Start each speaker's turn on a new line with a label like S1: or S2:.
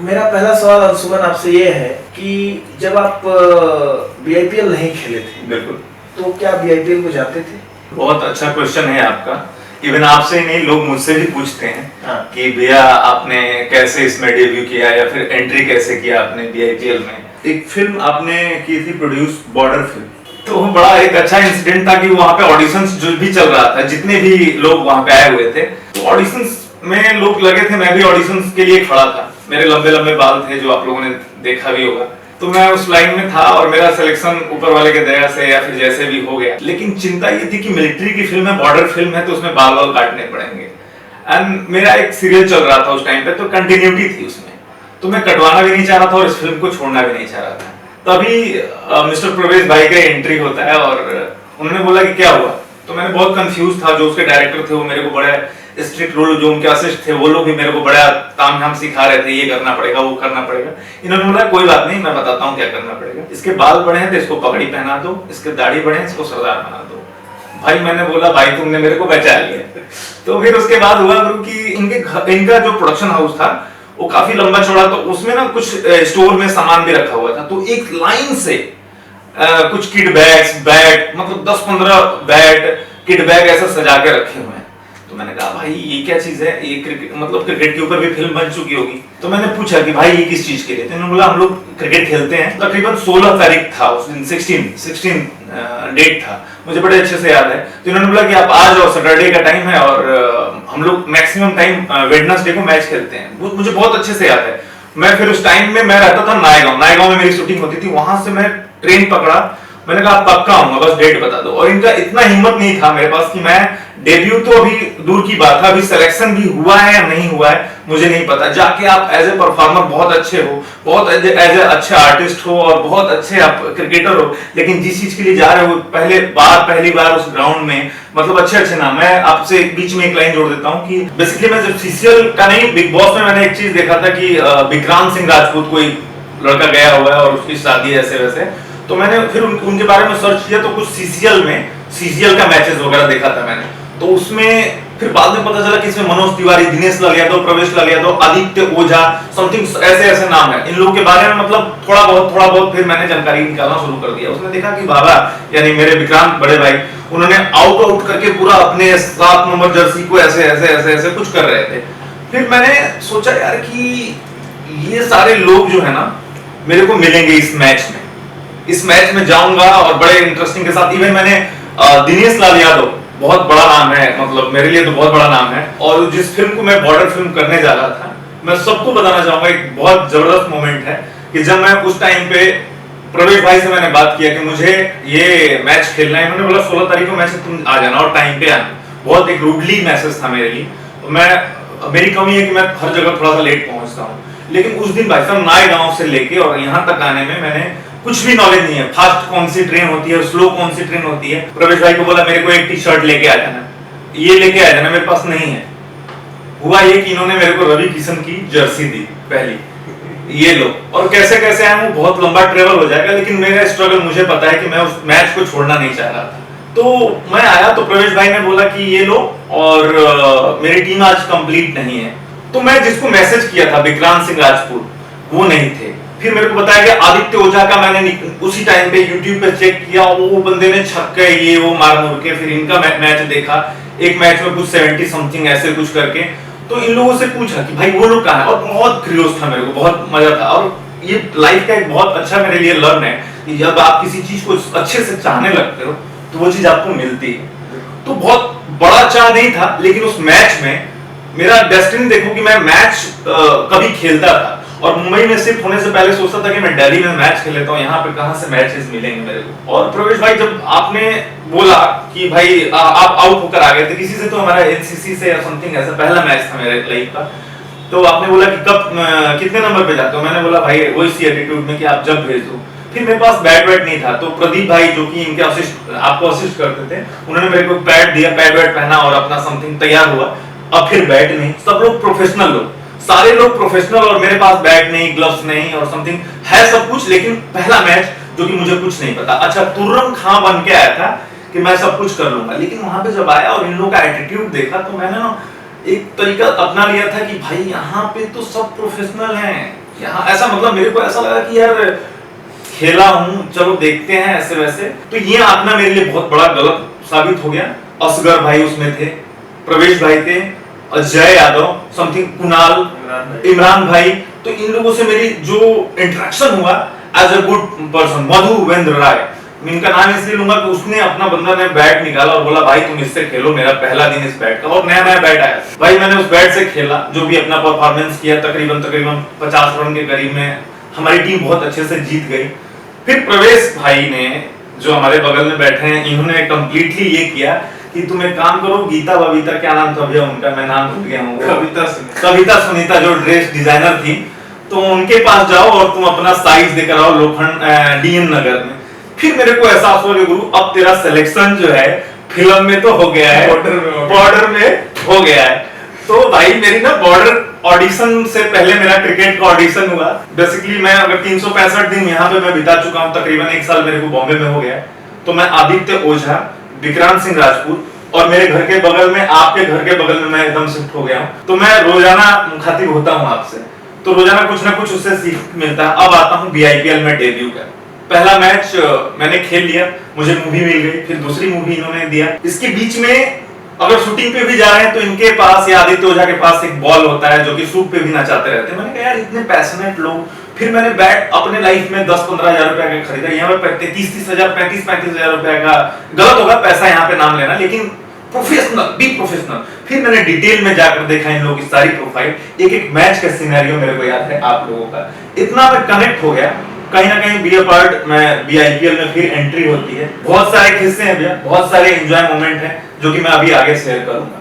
S1: मेरा पहला सवाल अंशुमन आपसे ये है कि जब आप बीआईपीएल नहीं खेले थे,
S2: बिल्कुल,
S1: तो क्या बीआईपीएल को जाते थे?
S2: बहुत अच्छा क्वेश्चन है आपका। इवन आपसे ही नहीं, लोग मुझसे भी पूछते हैं
S1: हाँ।
S2: कि भैया आपने कैसे इसमें डेब्यू किया या फिर एंट्री कैसे किया आपने बीआईपीएल में। एक फिल्म आपने की थी प्रोड्यूस, बॉर्डर फिल्म, तो बड़ा एक अच्छा इंसिडेंट था कि वहां पे ऑडिशंस जो भी चल रहा था, जितने भी लोग वहां पे आए हुए थे, तो ऑडिशंस में लोग लगे थे। मैं भी ऑडिशंस के लिए खड़ा था, मेरे लंबे लंबे बाल थे जो आप लोगों ने देखा भी होगा, तो मैं उस लाइन में था और मेरा सिलेक्शन ऊपर वाले के दया से या फिर जैसे भी हो गया। लेकिन चिंता ये थी कि मिलिट्री की फिल्म है, बॉर्डर फिल्म है, तो उसमें बाल बाल काटने पड़ेंगे। एंड मेरा एक सीरियल चल रहा था उस टाइम पे, तो कंटिन्यूटी थी उसमें, तो मैं कटवाना भी नहीं चाह रहा था और इस फिल्म को छोड़ना भी नहीं चाह रहा था। तभी मिस्टर प्रवेश भाई का एंट्री होता है और उन्होंने बोला कि क्या हुआ, तो मैंने बहुत कंफ्यूज था। जो उसके डायरेक्टर थे वो मेरे को बड़े स्ट्रिक्ट रूल, जो उनके असिस्ट थे वो लोग भी मेरे को बड़ा तामझाम सिखा रहे थे, ये करना पड़ेगा वो करना पड़ेगा। इन्होंने बोला कोई बात नहीं, मैं बताता हूँ क्या करना पड़ेगा। इसके बाल बड़े हैं तो इसको पगड़ी पहना दो, इसके दाढ़ी बड़े हैं इसको सरदार बना दो। भाई मैंने बोला भाई तुमने मेरे को बचा लिया। तो फिर उसके बाद हुआ कि इनका जो प्रोडक्शन हाउस था वो काफी लंबा चौड़ा, तो उसमें ना कुछ स्टोर में सामान भी रखा हुआ था, तो एक लाइन से कुछ किड बैग्स, बैट, मतलब 10-15 बैट, किड बैग ऐसा सजा के रखे हुए हैं। तो मैंने कहा भाई ये क्या चीज है, ये क्रिकेट, मतलब क्रिकेट के ऊपर भी फिल्म बन चुकी होगी। तो मैंने पूछा कि भाई ये किस चीज के लिए, तो इन्होंने बोला हम लोग क्रिकेट खेलते हैं। तकरीबन 16 तारीख था उस दिन, 16 डेट था, मुझे बड़े अच्छे से याद है। तो इन्होंने बोला कि आप आ जाओ, सैटरडे का टाइम है और हम लोग मैक्सिमम टाइम वेडनेसडे को मैच खेलते हैं। मुझे बहुत अच्छे से याद है। मैं फिर उस टाइम में मैं रहता था नायगांव में मेरी शूटिंग होती थी, वहां से मैं ट्रेन पकड़ा। मैंने कहा पक्का आऊंगा, बस डेट बता दो। और इनका इतना हिम्मत नहीं था मेरे पास कि मैं डेब्यू तो अभी दूर की बात है, अभी सिलेक्शन भी हुआ है या नहीं हुआ है मुझे नहीं पता। जाके आप एज ए परफॉर्मर बहुत अच्छे हो, बहुत एज ए अच्छे आर्टिस्ट हो और बहुत अच्छे आप क्रिकेटर हो, लेकिन जिस चीज के लिए जा रहे हो पहली बार उस ग्राउंड में, मतलब अच्छे नाम। मैं आपसे बीच में एक लाइन जोड़ देता हूँ कि बेसिकली मैं जब सीसीएल का नहीं, बिग बॉस में मैंने एक चीज देखा था कि विक्रांत सिंह राजपूत कोई लड़का गया हुआ है और उसकी शादी ऐसे वैसे, तो मैंने फिर उनके बारे में सर्च किया, तो कुछ सीसीएल का मैचेस वगैरह देखा था मैंने। तो उसमें फिर बाद में पता चला कि इसमें मनोज तिवारी, दिनेश लाल यादव, प्रवेश लाल यादव, आदित्य ओझा, समथिंग ऐसे नाम है इन लोगों के बारे में। मतलब थोड़ा बहुत फिर मैंने जानकारी निकालना शुरू कर दिया। उसने देखा कि बाबा यानी मेरे विक्रांत बड़े भाई, उन्होंने आउट करके पूरा अपने 7 नंबर जर्सी को ऐसे कुछ कर रहे थे। फिर मैंने सोचा यार कि ये सारे लोग जो है ना मेरे को मिलेंगे इस मैच में जाऊंगा और बड़े इंटरेस्टिंग के साथ। इवन मैंने दिनेश लाल यादव, बहुत बड़ा नाम है, मतलब मेरे लिए तो बहुत बड़ा नाम है, और जिस फिल्म को मैं बॉर्डर फिल्म करने जा रहा था, मैं सबको बताना चाहूंगा एक बहुत जबरदस्त मोमेंट है कि जब मैं उस टाइम पे प्रवेश भाई से मैंने बात किया कि मुझे ये मैच खेलना है, उन्होंने बोला 16 तारीख को मैच तुम आ जाना और टाइम पे आना। बहुत एक रूडली मैसेज था मेरे लिए। तो मेरी कमी है कि मैं हर जगह थोड़ा सा लेट पहुंचता हूँ, लेकिन उस दिन भाई साहब नायगांव से लेके और यहाँ तक आने में मैंने कुछ भी नॉलेज नहीं है, फास्ट कौन सी ट्रेन होती है, स्लो कौन सी ट्रेन होती है। प्रवेश भाई को बोला मेरे को एक टी शर्ट लेके आ जाना, ये लेके आ जाना, मेरे पास नहीं है। हुआ ये कि इन्होंने मेरे को रवि किशन की जर्सी दी पहली, ये लो, और कैसे आया हूँ, बहुत लंबा ट्रेवल हो जाएगा, लेकिन मेरा स्ट्रगल मुझे पता है कि मैं उस मैच को छोड़ना नहीं चाह रहा था। तो मैं आया तो प्रवेश भाई ने बोला कि ये लो, और मेरी टीम आज कंप्लीट नहीं है। तो मैं जिसको मैसेज किया था विक्रांत सिंह राजपूत, वो नहीं थे। फिर मेरे को बताया कि आदित्य ओझा का मैंने उसी टाइम पे YouTube पे चेक किया, वो बंदे ने छक्के ये वो मार मुर के, फिर इनका मैच देखा, एक मैच में कुछ 70 समथिंग ऐसे कुछ करके। तो इन लोगों से पूछा कि भाई वो लोग कहाँ है, और बहुत क्यूरियस था मेरे को, बहुत मजा था। और ये लाइफ का एक बहुत अच्छा मेरे लिए लर्न है कि जब आप किसी चीज को अच्छे से चाहने लगते हो तो वो चीज आपको मिलती है। तो बहुत बड़ा चाह नहीं था, लेकिन उस मैच में मेरा डेस्टिनी देखो कि मैं मैच कभी खेलता था और मुंबई में शिफ्ट होने से पहले सोचता था कि मैं दिल्ली में मैच खेल लेता हूँ, यहाँ पे कहाँ से मैचेस मिलेंगे मेरे को। और प्रवेश भाई जब आपने बोला कि भाई आप आउट होकर आ गए थे किसी से, तो हमारा एनसीसी से या समथिंग ऐसा पहला मैच था मेरे लाइफ का, तो आपने बोला कि कब कितने नंबर पे जाते हो। मैंने बोला भाई वही सी एटीट्यूड में कि आप जब भेज दो। फिर मेरे पास बैट नहीं था, तो प्रदीप भाई जो कि इनके आपको असिस्ट करते थे, उन्होंने मेरे को पैड दिया, पैड पहना और अपना समथिंग तैयार हुआ। अब फिर बैट नहीं, सब लोग प्रोफेशनल लोग, सारे लोग प्रोफेशनल, और मेरे पास बैट नहीं, ग्लव्स नहीं और समथिंग है सब कुछ, लेकिन पहला मैच जो कि मुझे कुछ नहीं पता। अच्छा तुर्रम खां बन के आया था कि मैं सब कुछ कर लूंगा, लेकिन वहां पे जब आया और इन लोगों का एटीट्यूड देखा तो मैंने ना एक तरीका अपना लिया था कि भाई यहाँ पे तो सब प्रोफेशनल हैं, यहाँ ऐसा मतलब मेरे को ऐसा लगा कि यार खेला हूँ, चलो देखते हैं ऐसे वैसे। तो ये आना मेरे लिए बहुत बड़ा गलत साबित हो गया। असगर भाई उसमें थे, प्रवेश भाई थे, अजय यादव, समथिंग कुणाल, इमरान भाई। तो इन लोगों से मेरी जो इंटरेक्शन हुआ एज अ गुड पर्सन, मधुवेंद्र राय, मैं इनका नाम इसलिए लूंगा कि उसने अपना बंदा ने बैट निकाला और बोला भाई तुम इससे खेलो, मेरा पहला दिन इस बैट का, और नया नया बैट आया भाई, मैंने उस बैट से खेला, जो भी अपना परफॉर्मेंस किया, तकरीबन 50 रन के करीब में हमारी टीम बहुत अच्छे से जीत गई। फिर प्रवेश भाई ने, जो हमारे बगल में बैठे हैं, इन्होंने कंप्लीटली ये किया कि तुम एक काम करो, गीता बबीता, क्या नाम था भैया उनका, मैं नाम भूल गया हूँ, कविता सुनीता जो ड्रेस डिजाइनर थी, तो उनके पास जाओ और तुम अपना साइज देकर आओ लोखंड डीएम नगर में। फिर मेरे को एहसास हुआ कि गुरु अब तेरा सिलेक्शन जो है फिल्म में तो हो गया है, बॉर्डर में हो गया है। तो भाई मेरी ना बॉर्डर ऑडिशन से पहले मेरा क्रिकेट का ऑडिशन हुआ। बेसिकली मैं अगर 365 दिन यहाँ पे मैं बिता चुका हूँ, तकरीबन 1 साल मेरे को बॉम्बे में हो गया है। तो मैं आदित्य ओझा, विक्रांत सिंह राजपूत और मेरे घर के बगल में, आपके घर के बगल में मैं एकदम शिफ्ट हो गया हूँ। तो मैं रोजाना मुखातिब होता हूँ आपसे, तो रोजाना कुछ ना कुछ उससे सीख मिलता है। अब आता हूँ बीआईपीएल में डेब्यू का। पहला मैच मैंने खेल लिया, मुझे मूवी मिल गई, फिर दूसरी मूवी इन्होंने दिया। इसके बीच में अगर शूटिंग पे भी जा रहे हैं तो इनके पास या आदित्य ओझा के पास एक बॉल होता है जो कि शूट पे भी नचाते रहते हैं। मैंने कहा यार इतने पैशनेट लोग। फिर मैंने बैट अपने लाइफ में 10-15 हजार रुपए का खरीदा। यहाँ पे 30-30 हजार, 35-35 हजार रुपए का, गलत होगा पैसा यहाँ पे नाम लेना, लेकिन प्रोफेशनल, बी प्रोफेशनल। फिर मैंने डिटेल में जाकर देखा इन लोगों की सारी प्रोफाइल, एक एक मैच का सिनेरियो मेरे को याद है आप लोगों का। इतना मैं कनेक्ट हो गया, कहीं ना कहीं बी ए पार्ट में बीआईपीएल में फिर एंट्री होती है। बहुत सारे किस्से हैं भैया, बहुत सारे एंजॉय मोमेंट हैं जो कि मैं अभी आगे शेयर करूंगा।